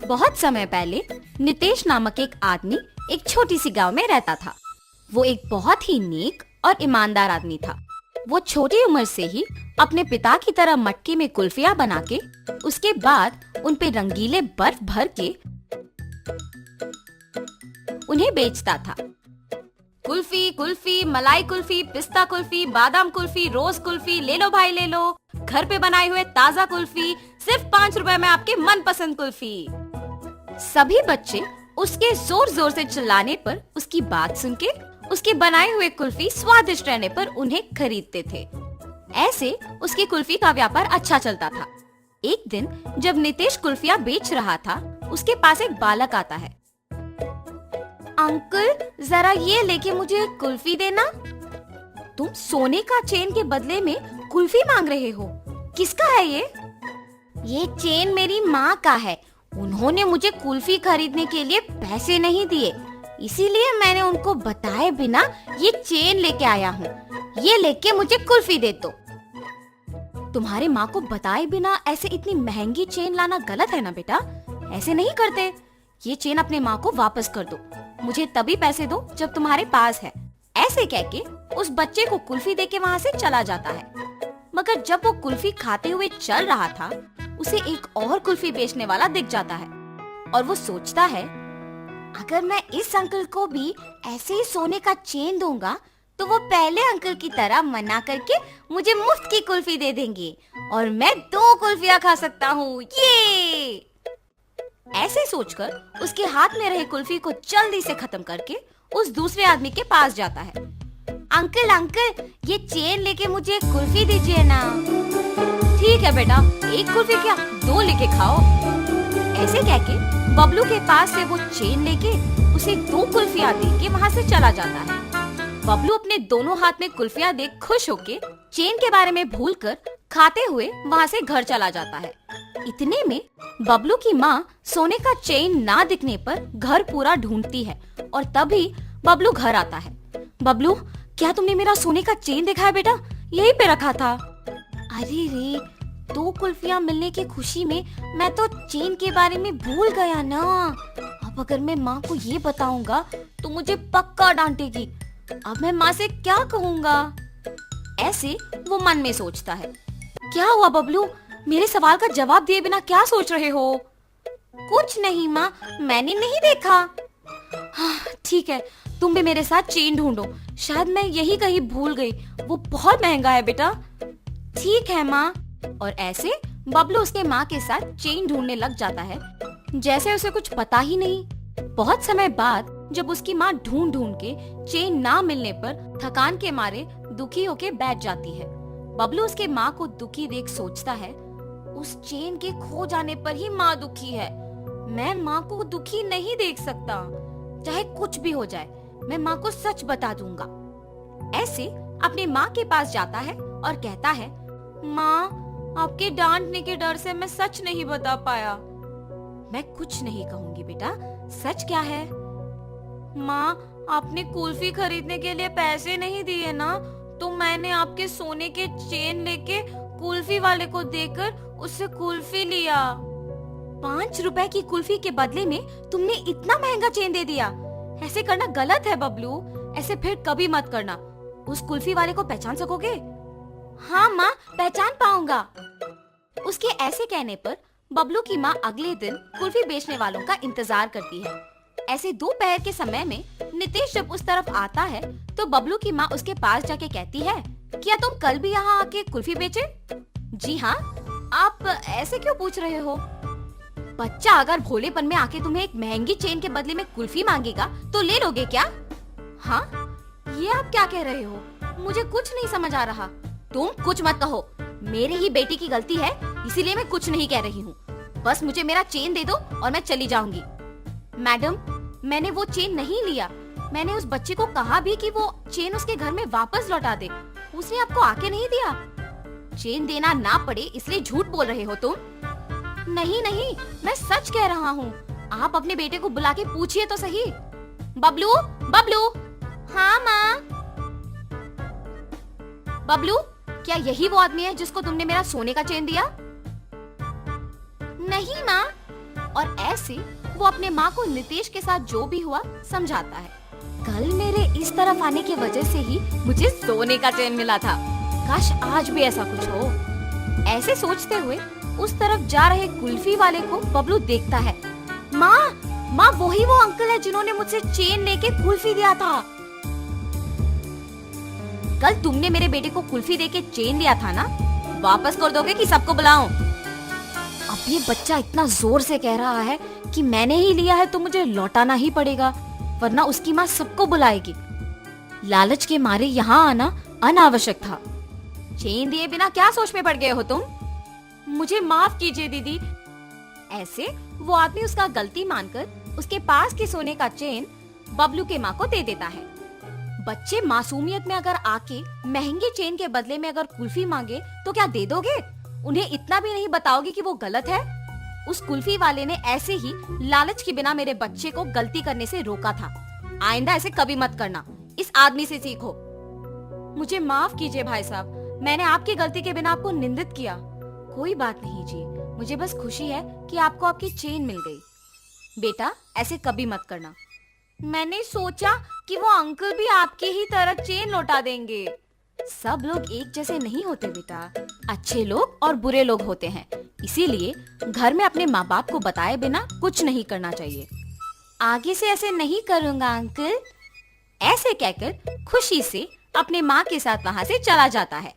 बहुत समय पहले नितेश नामक एक आदमी एक छोटी सी गांव में रहता था। वो एक बहुत ही नेक और ईमानदार आदमी था। वो छोटी उम्र से ही अपने पिता की तरह मटके में कुल्फियां बना के उसके बाद उन पे रंगीले बर्फ भर के उन्हें बेचता था। कुल्फी कुल्फी, मलाई कुल्फी, पिस्ता कुल्फी, बादाम कुल्फी, रोज कुल्फी, ले लो भाई ले लो, घर पे बनाए हुए ताजा कुल्फी, सिर्फ 5 रुपए में आपके मनपसंद कुल्फी। सभी बच्चे उसके जोर जोर से चिल्लाने पर उसकी बात सुन के उसके बनाए हुए कुल्फी स्वादिष्ट रहने पर उन्हें खरीदते थे। ऐसे उसकी कुल्फी का व्यापार अच्छा चलता था। एक दिन जब नितेश कुल्फियां बेच रहा था, उसके पास एक बालक आता है। अंकल, जरा ये लेके मुझे कुल्फी देना। तुम सोने का चेन के बदले में कुल्फी मांग रहे हो? किसका है ये? ये चेन मेरी माँ का है। उन्होंने मुझे कुल्फी खरीदने के लिए पैसे नहीं दिए, इसीलिए मैंने उनको बताए बिना ये चेन लेके आया हूँ। ये लेके मुझे कुल्फी दे दो। तुम्हारे माँ को बताए बिना ऐसे इतनी महंगी चेन लाना गलत है ना बेटा, ऐसे नहीं करते। ये चेन अपने माँ को वापस कर दो। मुझे तभी पैसे दो जब तुम्हारे पास है। ऐसे कह के उस बच्चे को कुल्फी देके वहाँ से चला जाता है। मगर जब वो कुल्फी खाते हुए चल रहा था, उसे एक और कुल्फी बेचने वाला दिख जाता है और वो सोचता है, अगर मैं इस अंकल को भी ऐसे ही सोने का चेन दूंगा तो वो पहले अंकल की तरह मना करके मुझे मुफ्त की कुल्फी दे देंगे और मैं 2 कुल्फियां खा सकता हूँ। ये ऐसे सोचकर उसके हाथ में रहे कुल्फी को जल्दी से खत्म करके उस दूसरे आदमी के पास जाता है। अंकल अंकल, ये चेन लेके मुझे एक कुल्फी दीजिए ना। ठीक है बेटा, 1 कुल्फी क्या 2 लेके खाओ। ऐसे कह के बबलू के पास से वो चेन लेके उसे 2 कुल्फियां दे के वहाँ से चला जाता है। बबलू अपने दोनों हाथ में कुल्फियां देख खुश होके चेन के बारे में भूलकर खाते हुए वहाँ से घर चला जाता है। इतने में बबलू की माँ सोने का चेन ना दिखने पर घर पूरा ढूंढती है और तभी बबलू घर आता है। बबलू, क्या तुमने मेरा सोने का चेन देखा है बेटा? यहीं पे रखा था। अरे रे, 2 कुल्फियां मिलने की खुशी में मैं तो चेन के बारे में भूल गया ना। अब अगर मैं माँ को ये बताऊंगा तो मुझे पक्का डांटेगी। अब मैं माँ से क्या कहूँगा? ऐसे वो मन में सोचता है। क्या हुआ बबलू, मेरे सवाल का जवाब दिए बिना क्या सोच रहे हो? कुछ नहीं माँ, मैंने नहीं देखा। हाँ, ठीक है, तुम भी मेरे साथ चेन ढूंढो। शायद मैं यही कहीं भूल गई। वो बहुत महंगा है बेटा। ठीक है माँ। और ऐसे बबलू उसके माँ के साथ चेन ढूंढने लग जाता है, जैसे उसे कुछ पता ही नहीं। बहुत समय बाद जब उसकी माँ ढूंढ ढूंढ के चेन ना मिलने पर थकान के मारे दुखी होके बैठ जाती है। बबलू उसके माँ को दुखी देख सोचता है, उस चेन के खो जाने पर ही माँ दुखी है। मैं माँ को दुखी नहीं देख सकता। चाहे कुछ भी हो जाए, मैं माँ को सच बता दूंगा। ऐसे अपनी माँ के पास जाता है और कहता है, माँ, आपके डांटने के डर से मैं सच नहीं बता पाया। मैं कुछ नहीं कहूंगी बेटा, सच क्या है? माँ, आपने कुल्फी खरीदने के लिए पैसे नहीं दिए ना, तो मैंने आपके सोने के चेन लेके कुल्फी वाले को देकर उससे कुल्फी लिया। 5 रुपए की कुल्फी के बदले में तुमने इतना महंगा चेन दे दिया। ऐसे करना गलत है बबलू, ऐसे फिर कभी मत करना। उस कुल्फी वाले को पहचान सकोगे? हाँ माँ, पहचान पाऊंगा। उसके ऐसे कहने पर बबलू की माँ अगले दिन कुल्फी बेचने वालों का इंतजार करती है। ऐसे दोपहर के समय में नितेश जब उस तरफ आता है तो बबलू की माँ उसके पास जाके कहती है, क्या तुम कल भी यहाँ आके कुल्फी बेचे? जी हाँ। आप ऐसे क्यों पूछ रहे हो? बच्चा अगर भोलेपन में आके तुम्हें एक महंगी चेन के बदले में कुल्फी मांगेगा तो ले लोगे क्या? हाँ, ये आप क्या कह रहे हो? मुझे कुछ नहीं समझ आ रहा। तुम कुछ मत कहो, मेरी ही बेटी की गलती है, इसीलिए मैं कुछ नहीं कह रही हूँ। बस मुझे मेरा चेन दे दो और मैं चली जाऊंगी। मैडम, मैंने वो चेन नहीं लिया। मैंने उस बच्चे को कहा भी कि वो चेन उसके घर में वापस लौटा दे। उसने आपको आके नहीं दिया। चेन देना ना पड़े इसलिए झूठ बोल रहे हो तुम। नहीं नहीं, मैं सच कह रहा हूँ। आप अपने बेटे को बुला के पूछिए तो सही। बबलू, बबलू। हाँ माँ। बबलू, क्या यही वो आदमी है जिसको तुमने मेरा सोने का चेन दिया? नहीं माँ, और ऐसे वो अपने माँ को नितेश के साथ जो भी हुआ समझाता है। कल मेरे इस तरफ आने की वजह से ही मुझे सोने का चैन मिला था। काश आज भी ऐसा कुछ हो। ऐसे सोचते हुए उस तरफ जा रहे कुल्फी वाले को बबलू देखता है। माँ वही वो अंकल है जिन्होंने मुझसे चेन लेके कुल्फी दिया था। कल तुमने मेरे बेटे को कुल्फी देके चेन दिया था ना, वापस कर दोगे कि सबको बुलाऊं? अब ये बच्चा इतना जोर से कह रहा है कि मैंने ही लिया है तो मुझे लौटाना ही पड़ेगा, वरना उसकी माँ सबको बुलाएगी। लालच के मारे यहाँ आना अनावश्यक था। चेन दिए बिना क्या सोच में पड़ गए हो तुम? मुझे माफ कीजिए दीदी। ऐसे वो आदमी उसका गलती मानकर उसके पास के सोने का चेन बबलू के माँ को दे देता है। बच्चे मासूमियत में अगर आके महंगे चेन के बदले में अगर कुल्फी मांगे तो क्या दे दोगे? उन्हें इतना भी नहीं बताओगे कि वो गलत है? उस कुल्फी वाले ने ऐसे ही लालच के बिना मेरे बच्चे को गलती करने से रोका था। आइंदा ऐसे कभी मत करना, इस आदमी से सीखो। मुझे माफ कीजिए भाई साहब, मैंने आपकी गलती के बिना आपको निंदित किया। कोई बात नहीं जी, मुझे बस खुशी है कि आपको आपकी चेन मिल गई। बेटा ऐसे कभी मत करना। मैंने सोचा कि वो अंकल भी आपकी ही तरह चेन लौटा देंगे। सब लोग एक जैसे नहीं होते बेटा, अच्छे लोग और बुरे लोग होते हैं। इसीलिए घर में अपने माँ बाप को बताए बिना कुछ नहीं करना चाहिए। आगे से ऐसे नहीं करूँगा अंकल। ऐसे कहकर खुशी से अपने माँ के साथ वहाँ से चला जाता है।